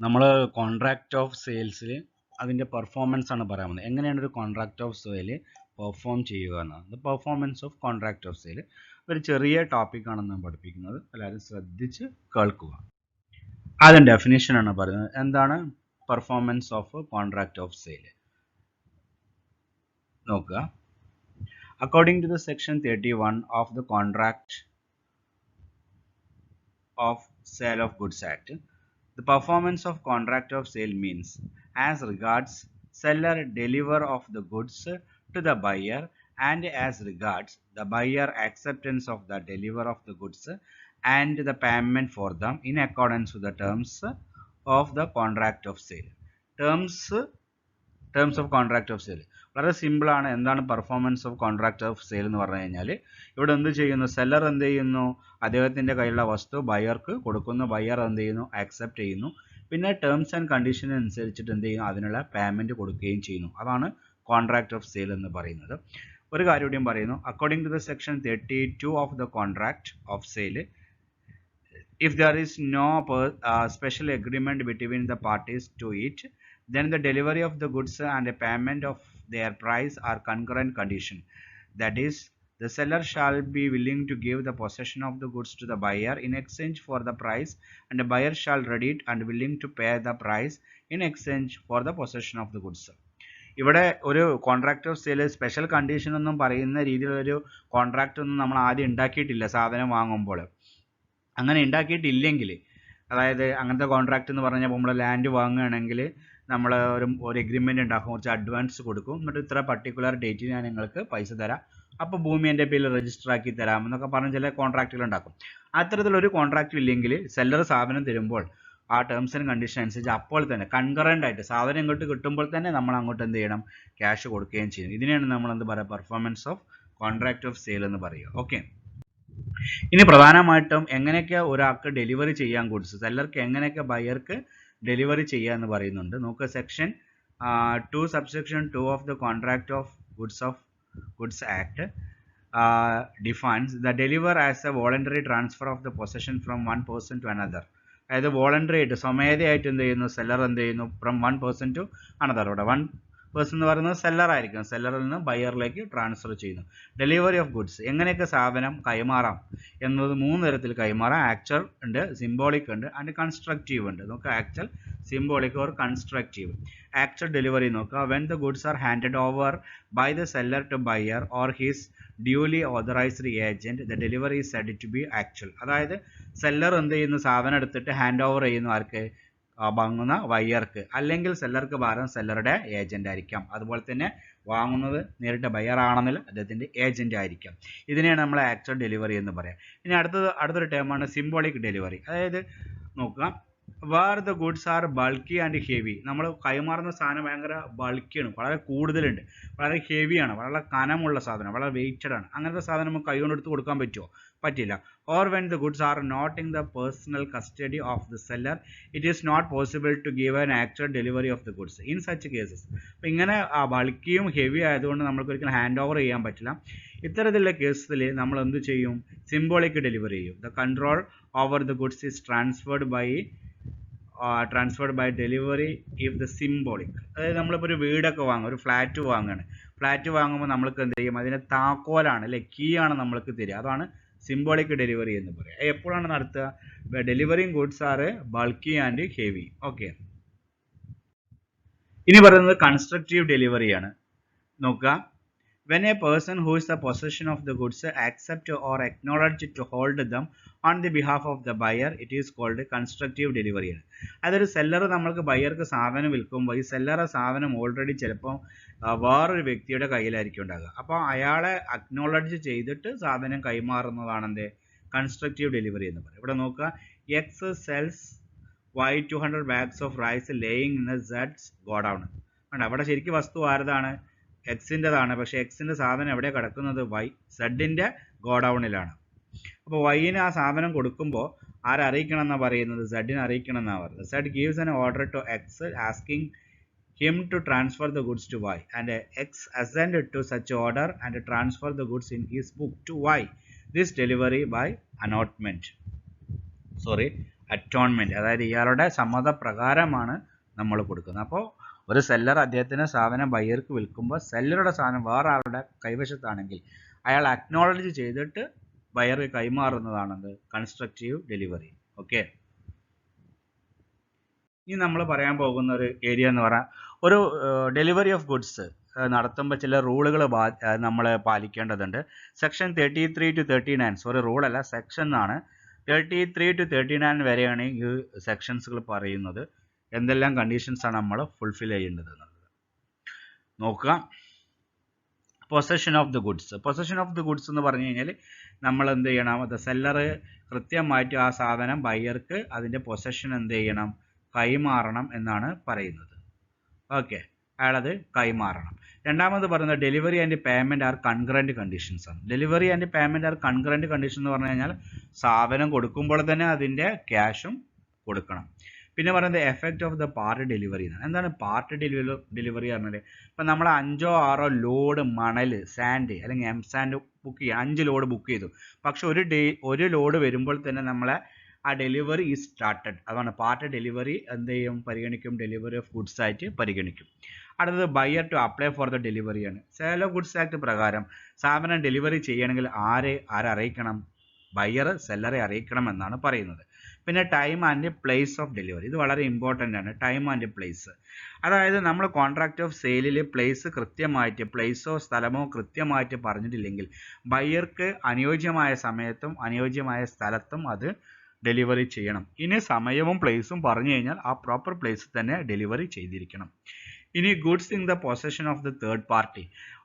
നമ്മൾ contract of സെയിൽസിൽ അതിൻ്റെ performance ആണ് പറയാൻ പോകുന്നത്. എങ്ങനെയാണ് ഒരു കോൺട്രാക്റ്റ് ഓഫ് സെയിൽ പെർഫോം ചെയ്യുക എന്നാണ്. Performance of contract of sale ഒരു ചെറിയ ടോപ്പിക്കാണ് ഞാൻ പഠിപ്പിക്കുന്നത്. എല്ലാവരും ശ്രദ്ധിച്ച് കേൾക്കുക. ആദ്യം ഡെഫിനിഷൻ ആണ് പറയുന്നത്. എന്താണ് performance of contract of sale നോക്കുക. According to the section 31 of the contract of Sale of Goods Act, the performance of contract of sale means as regards seller deliver of the goods to the buyer and as regards the buyer acceptance of the deliver of the goods and the payment for them in accordance with the terms of the contract of sale. Terms of contract of sale വളരെ simple ആണ്. എന്താണ് performance of contract of sale എന്ന് പറഞ്ഞു കഴിഞ്ഞാൽ, ഇവിടെ എന്ത് ചെയ്യുന്നു, seller എന്ത് ചെയ്യുന്നു, അദ്ദേഹത്തിൻ്റെ കയ്യിലുള്ള വസ്തു ബയർക്ക് കൊടുക്കുന്നു, ബയർ എന്ത് ചെയ്യുന്നു, ആക്സെപ്റ്റ് ചെയ്യുന്നു, പിന്നെ ടേംസ് ആൻഡ് കണ്ടീഷൻ അനുസരിച്ചിട്ട് എന്ത് ചെയ്യുന്നു, അതിനുള്ള പേയ്മെൻറ്റ് കൊടുക്കുകയും ചെയ്യുന്നു. അതാണ് കോൺട്രാക്ട് ഓഫ് സെയിൽ എന്ന് പറയുന്നത്. ഒരു കാര്യം കൂടിയും പറയുന്നു. According to the section 32 of the contract of sale, if there is no special agreement between the parties to it, then the delivery of the goods and the payment of their price are concurrent condition. That is, the seller shall be willing to give the possession of the goods to the buyer in exchange for the price, and the buyer shall ready and willing to pay the price in exchange for the possession of the goods. ഇവിടെ ഒരു contract of sale special condition ഒന്നും പറയുന്ന രീതിയിലൊരു contract ഒന്നും നമ്മൾ ആദ്യം ഉണ്ടാക്കിയിട്ടില്ല. സാധനം വാങ്ങുമ്പോൾ അങ്ങനെ ഉണ്ടാക്കിയിട്ടില്ലെങ്കിൽ, അതായത് അങ്ങനത്തെ കോൺട്രാക്റ്റ് എന്ന് പറഞ്ഞാൽ നമ്മൾ ലാൻഡ് വാങ്ങുകയാണെങ്കിൽ നമ്മൾ ഒരു എഗ്രിമെൻ്റ് ഉണ്ടാക്കും, കുറച്ച് അഡ്വാൻസ് കൊടുക്കും, എന്നിട്ട് ഇത്ര പർട്ടിക്കുലർ ഡേറ്റിന് ഞാൻ നിങ്ങൾക്ക് പൈസ തരാം, അപ്പോൾ ഭൂമി എൻ്റെ പേരിൽ രജിസ്റ്റർ ആക്കി തരാം എന്നൊക്കെ പറഞ്ഞ് ചില കോൺട്രാക്റ്റുകൾ ഉണ്ടാക്കും. അത്തരത്തിലൊരു കോൺട്രാക്റ്റ് ഇല്ലെങ്കിൽ സെല്ലർ സാധനം തരുമ്പോൾ ആ ടേംസ് ആൻഡ് കണ്ടീഷൻ അനുസരിച്ച് അപ്പോൾ തന്നെ കൺകറൻ്റ് ആയിട്ട് സാധനം ഇങ്ങോട്ട് കിട്ടുമ്പോൾ തന്നെ നമ്മൾ അങ്ങോട്ട് എന്ത് ചെയ്യണം, ക്യാഷ് കൊടുക്കുകയും ചെയ്യും. ഇതിനെയാണ് നമ്മൾ എന്ത് പറയുക, performance of contract of sale എന്ന് പറയുക. ഓക്കെ, ഇനി പ്രധാനമായിട്ടും എങ്ങനെയൊക്കെ ഒരാൾക്ക് ഡെലിവറി ചെയ്യാൻ ഗുഡ്സ്, സെല്ലർക്ക് എങ്ങനെയൊക്കെ ബയർക്ക് ഡെലിവറി ചെയ്യുക എന്ന് പറയുന്നുണ്ട്. നോക്കുക, section 2 subsection 2 of the contract of goods act defines the deliver as a voluntary transfer of the possession from one person to another. അതായത് വോളണ്ടറി ആയിട്ട് സ്വമേധയായിട്ട് എന്ത് ചെയ്യുന്നു, സെല്ലർ എന്ത് ചെയ്യുന്നു, from one person to another. ഇവിടെ വൺ പേഴ്സൺ എന്ന് പറയുന്നത് സെല്ലർ ആയിരിക്കും, സെല്ലറിൽ നിന്ന് ബയറിലേക്ക് ട്രാൻസ്ഫർ ചെയ്യുന്നു. ഡെലിവറി ഓഫ് ഗുഡ്സ്, എങ്ങനെയൊക്കെ സാധനം കൈമാറാം എന്നത് 3 തരത്തിൽ കൈമാറാം. ആക്ച്വൽ ഉണ്ട്, സിംബോളിക് ഉണ്ട്, ആൻഡ് കൺസ്ട്രക്റ്റീവ് ഉണ്ട്. നോക്കുക, actual, symbolic or constructive. Actual delivery നോക്കുക, when the goods are handed over by the seller to buyer or his duly authorised agent, the delivery is said to be actual. അതായത് seller എന്ത് ചെയ്യുന്നു, സാധനം എടുത്തിട്ട് hand over ചെയ്യുന്നു ആർക്ക്, വാങ്ങുന്ന ബയ്യർക്ക്, അല്ലെങ്കിൽ സെല്ലർക്ക് പകരം സെല്ലറുടെ ഏജന്റ് ആയിരിക്കാം. അതുപോലെ തന്നെ വാങ്ങുന്നത് നേരിട്ട് ബയ്യർ ആണെന്നില്ല, അദ്ദേഹത്തിന്റെ ഏജന്റ് ആയിരിക്കാം. ഇതിനെയാണ് നമ്മൾ ആക്ച്വൽ ഡെലിവറി എന്ന് പറയാം. ഇനി അടുത്തൊരു ടേമാണ് സിംബോളിക് ഡെലിവറി. അതായത് നോക്കുക, where the goods are bulky and heavy. നമ്മൾ കൈമാറുന്ന സാധനം ഭയങ്കര ബൾക്കിയാണ്, വളരെ കൂടുതലുണ്ട്, വളരെ ഹെവിയാണ്, വളരെ കനമുള്ള സാധനം, വളരെ വെയിറ്റഡ് ആണ്. അങ്ങനത്തെ സാധനം നമുക്ക് കൈ കൊണ്ട് എടുത്ത് കൊടുക്കാൻ പറ്റുമോ? പറ്റില്ല. Or when the goods are not in the personal custody of the seller, it is not possible to give an actual delivery of the goods in such cases. അപ്പം ഇങ്ങനെ ബൾക്കിയും ഹെവി ആയതുകൊണ്ട് നമ്മൾക്ക് ഒരിക്കലും ഹാൻഡ് ഓവർ ചെയ്യാൻ പറ്റില്ല. ഇത്തരത്തിലുള്ള കേസിൽ നമ്മൾ എന്ത് ചെയ്യും, സിംബോളിക് ഡെലിവറി ചെയ്യും. The control over the goods is transferred by delivery if the symbolic. അതായത് നമ്മളിപ്പോൾ ഒരു വീടൊക്കെ വാങ്ങും, ഒരു ഫ്ലാറ്റ് വാങ്ങുകയാണ്. ഫ്ലാറ്റ് വാങ്ങുമ്പോൾ നമ്മൾക്ക് എന്ത് ചെയ്യും, അതിൻ്റെ താക്കോലാണ്, അല്ലെ, കീ ആണ് നമ്മൾക്ക് തരിക. അതാണ് സിംബോളിക് ഡെലിവറി എന്ന് പറയുക. എപ്പോഴാണ് നടത്തുക, delivering goods are bulky and heavy. Okay, ഇനി പറയുന്നത് കൺസ്ട്രക്റ്റീവ് ഡെലിവറിയാണ്. നോക്കുക, when a person who is the possession of the goods accept or acknowledge to hold them on the behalf of the buyer, it is called constructive delivery. അതൊരു seller നമ്മൾക്ക് ബയർക്ക് സാധനം വിൽക്കുമ്പോൾ ഈ സെല്ലറെ സാധനം already ചിലപ്പോൾ വേറൊരു വ്യക്തിയുടെ കയ്യിലായിരിക്കും ഉണ്ടാകുക. അപ്പോൾ അയാളെ അക്നോളജ് ചെയ്തിട്ട് സാധനം കൈമാറുന്നതാണ് എന്ത്, കൺസ്ട്രക്റ്റീവ് ഡെലിവറി എന്ന് പറയും. ഇവിടെ നോക്കുക, X sells Y 200 bags of rice laying in the Z's godown. അവിടെ ശരിക്കും വസ്തു ആരതാണ്, എക്സിൻ്റെതാണ്. പക്ഷേ എക്സിൻ്റെ സാധനം എവിടെ കിടക്കുന്നത്, വൈ, സെഡിൻ്റെ ഗോഡൗണിലാണ്. അപ്പോൾ വൈന് ആ സാധനം കൊടുക്കുമ്പോൾ ആരറിയിക്കണം എന്നാണ് പറയുന്നത്, സെഡിനെ അറിയിക്കണം എന്നാണ് പറയുന്നത്. Z gives an order to X asking him to transfer the goods to Y, and X assent to such order and transfer the goods in his book to Y. This delivery by attornment attornment, അതായത് ഇയാളുടെ സമ്മതപ്രകാരമാണ് നമ്മൾ കൊടുക്കുന്നത്. അപ്പോൾ ഒരു seller അദ്ദേഹത്തിൻ്റെ സാധനം ബയ്യർക്ക് വിൽക്കുമ്പോൾ സെല്ലറുടെ സാധനം വേറെ ആളുടെ കൈവശത്താണെങ്കിൽ അയാൾ അക്നോളജ് ചെയ്തിട്ട് ബയർക്ക് കൈമാറുന്നതാണത് കൺസ്ട്രക്റ്റീവ് ഡെലിവറി. ഓക്കെ, ഇനി നമ്മൾ പറയാൻ പോകുന്ന ഒരു ഏരിയ എന്ന് പറഞ്ഞാൽ ഒരു ഡെലിവറി ഓഫ് ഗുഡ്സ് നടത്തുമ്പോൾ ചില റൂളുകൾ നമ്മൾ പാലിക്കേണ്ടതുണ്ട്. സെക്ഷൻ 33 to 39, സോറി റൂളല്ല സെക്ഷൻ ആണ്, 33 to 39 വരെയാണ് ഈ സെക്ഷൻസുകൾ പറയുന്നത്. എന്തെല്ലാം കണ്ടീഷൻസാണ് നമ്മൾ ഫുൾഫിൽ ചെയ്യേണ്ടത് എന്നുള്ളത് നോക്കുക. Possession of the goods. Possession of the goods എന്ന് പറഞ്ഞു കഴിഞ്ഞാൽ നമ്മൾ എന്ത് ചെയ്യണം, അത് സെല്ലർ കൃത്യമായിട്ട് ആ സാധനം ബയ്യർക്ക് അതിൻ്റെ പൊസഷൻ എന്ത് ചെയ്യണം, കൈമാറണം എന്നാണ് പറയുന്നത്. ഓക്കെ, അയാളത് കൈമാറണം. രണ്ടാമത് പറയുന്നത് delivery and payment are concurrent conditions ആണ്. Delivery and payment are concurrent condition എന്ന് പറഞ്ഞു കഴിഞ്ഞാൽ സാധനം കൊടുക്കുമ്പോൾ തന്നെ അതിൻ്റെ ക്യാഷും കൊടുക്കണം. പിന്നെ പറയുന്നത് effect of the part delivery എന്നാണ്. എന്താണ് പാർട്ട് ഡെലിവറി പറഞ്ഞാൽ, ഇപ്പം നമ്മൾ 5 or 6 ലോഡ് മണൽ, സാൻഡ് അല്ലെങ്കിൽ എം സാൻഡ് ബുക്ക് ചെയ്യുക, 5 ലോഡ് ബുക്ക് ചെയ്തു. പക്ഷെ ഒരു ലോഡ് വരുമ്പോൾ തന്നെ നമ്മളെ ആ ഡെലിവറി ഈസ് സ്റ്റാർട്ടഡ്. അതാണ് പാർട്ട് ഡെലിവറി എന്ത് ചെയ്യും, പരിഗണിക്കും, ഡെലിവറി ഓഫ് ഗുഡ്സ് ആയിട്ട് പരിഗണിക്കും. അടുത്തത് buyer to apply for the ഡെലിവറിയാണ്. സെയിൽ ഓഫ് ഗുഡ്സ് ആക്ട് പ്രകാരം സാധനം ഡെലിവറി ചെയ്യണമെങ്കിൽ ആരെ അറിയിക്കണം, ബയ്യർ സെല്ലറെ അറിയിക്കണം എന്നാണ് പറയുന്നത്. പിന്നെ time and place of delivery, ഇത് വളരെ ഇമ്പോർട്ടൻ്റ് ആണ്. ടൈം ആൻഡ് പ്ലേസ്, അതായത് നമ്മൾ കോൺട്രാക്ട് ഓഫ് സെയിലിൽ പ്ലേസ് കൃത്യമായിട്ട്, പ്ലേസോ സ്ഥലമോ കൃത്യമായിട്ട് പറഞ്ഞിട്ടില്ലെങ്കിൽ ബയ്യർക്ക് അനുയോജ്യമായ സമയത്തും അനുയോജ്യമായ സ്ഥലത്തും അത് ഡെലിവറി ചെയ്യണം. ഇനി സമയവും പ്ലേസും പറഞ്ഞു കഴിഞ്ഞാൽ ആ പ്രോപ്പർ പ്ലേസിൽ തന്നെ ഡെലിവറി ചെയ്തിരിക്കണം. ഇനി goods in the possession of the third party.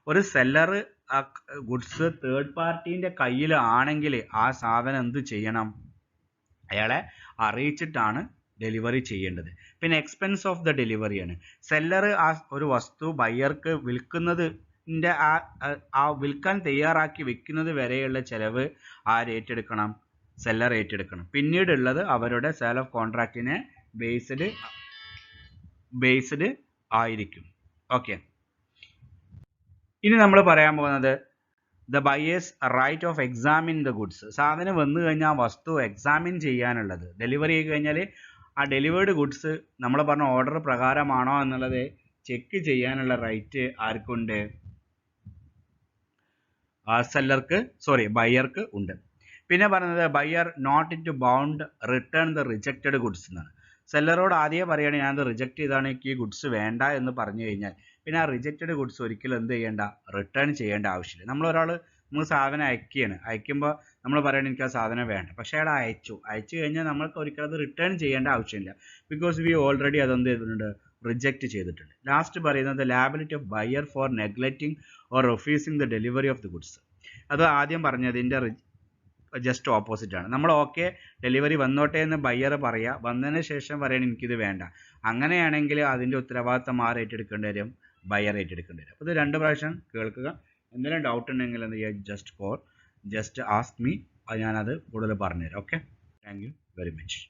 ഒരു സെല്ലർ ആ ഗുഡ്സ് തേർഡ് പാർട്ടീൻ്റെ കയ്യിൽ ആണെങ്കിൽ ആ സാധനം എന്ത് ചെയ്യണം, അയാളെ അറിയിച്ചിട്ടാണ് ഡെലിവറി ചെയ്യേണ്ടത്. പിന്നെ എക്സ്പെൻസ് ഓഫ് ദ ഡെലിവറിയാണ്. സെല്ലർ ആ ഒരു വസ്തു ബയ്യർക്ക് വിൽക്കുന്നതിൻ്റെ ആ വിൽക്കാൻ തയ്യാറാക്കി വെക്കുന്നത് വരെയുള്ള ചിലവ് ആര് ഏറ്റെടുക്കണം, സെല്ലർ ഏറ്റെടുക്കണം. പിന്നീടുള്ളത് അവരുടെ സെയിൽ ഓഫ് കോൺട്രാക്റ്റിനെ ബേസ്ഡ് ആയിരിക്കും. ഓക്കെ, ഇനി നമ്മൾ പറയാൻ പോകുന്നത് the buyers right of examine the goods. സാധനം വന്നു കഴിഞ്ഞാൽ വസ്തു എക്സാമിൻ ചെയ്യാനുള്ളത്, ഡെലിവറി ചെയ്ത് കഴിഞ്ഞാൽ ആ ഡെലിവേർഡ് ഗുഡ്സ് നമ്മൾ പറഞ്ഞ ഓർഡർ പ്രകാരമാണോ എന്നുള്ളത് ചെക്ക് ചെയ്യാനുള്ള റൈറ്റ് ആർക്കുണ്ട്, ബയ്യർക്ക് ഉണ്ട്. പിന്നെ പറയുന്നത് buyer not to bound return the rejected goods എന്നാണ്. സെല്ലറോട് ആദ്യമേ പറയുകയാണെങ്കിൽ ഞാനത് റിജക്റ്റ് ചെയ്താണ്, എനിക്ക് ഈ ഗുഡ്സ് വേണ്ട എന്ന് പറഞ്ഞു കഴിഞ്ഞാൽ പിന്നെ ആ റിജക്റ്റഡ് ഗുഡ്സ് ഒരിക്കലും എന്ത് ചെയ്യേണ്ട, റിട്ടേൺ ചെയ്യേണ്ട ആവശ്യമില്ല. നമ്മൾ സാധനം അയക്കുമ്പോൾ നമ്മൾ പറയണം എനിക്ക് ആ സാധനം വേണ്ട, പക്ഷേ അയാൾ അയച്ചു കഴിഞ്ഞാൽ നമ്മൾക്ക് ഒരിക്കലും അത് റിട്ടേൺ ചെയ്യേണ്ട ആവശ്യമില്ല. ബിക്കോസ് വി ഓൾറെഡി അതെന്ത് ചെയ്തിട്ടുണ്ട്, റിജക്റ്റ് ചെയ്തിട്ടുണ്ട്. ലാസ്റ്റ് പറയുന്നത് liability of buyer for neglecting or refusing the delivery of the goods. അത് ആദ്യം പറഞ്ഞതിൻ്റെ ജസ്റ്റ് ഓപ്പോസിറ്റ് ആണ്. നമ്മൾ ഓക്കെ ഡെലിവറി വന്നോട്ടെ എന്ന് ബയ്യർ പറയുക, വന്നതിന് ശേഷം പറയണം എനിക്കിത് വേണ്ട. അങ്ങനെയാണെങ്കിൽ അതിൻ്റെ ഉത്തരവാദിത്തം ആര് ഏറ്റെടുക്കേണ്ടി വരും, ബയ്യർ ഏറ്റെടുക്കേണ്ടി വരും. അപ്പോൾ ഇത് 2 പ്രാവശ്യം കേൾക്കുക. എന്തെങ്കിലും ഡൗട്ട് ഉണ്ടെങ്കിൽ എന്ത് ചെയ്യുക, ജസ്റ്റ് ആസ്ക് മീ, ഞാനത് കൂടുതൽ പറഞ്ഞുതരാം. Okay, thank you very much.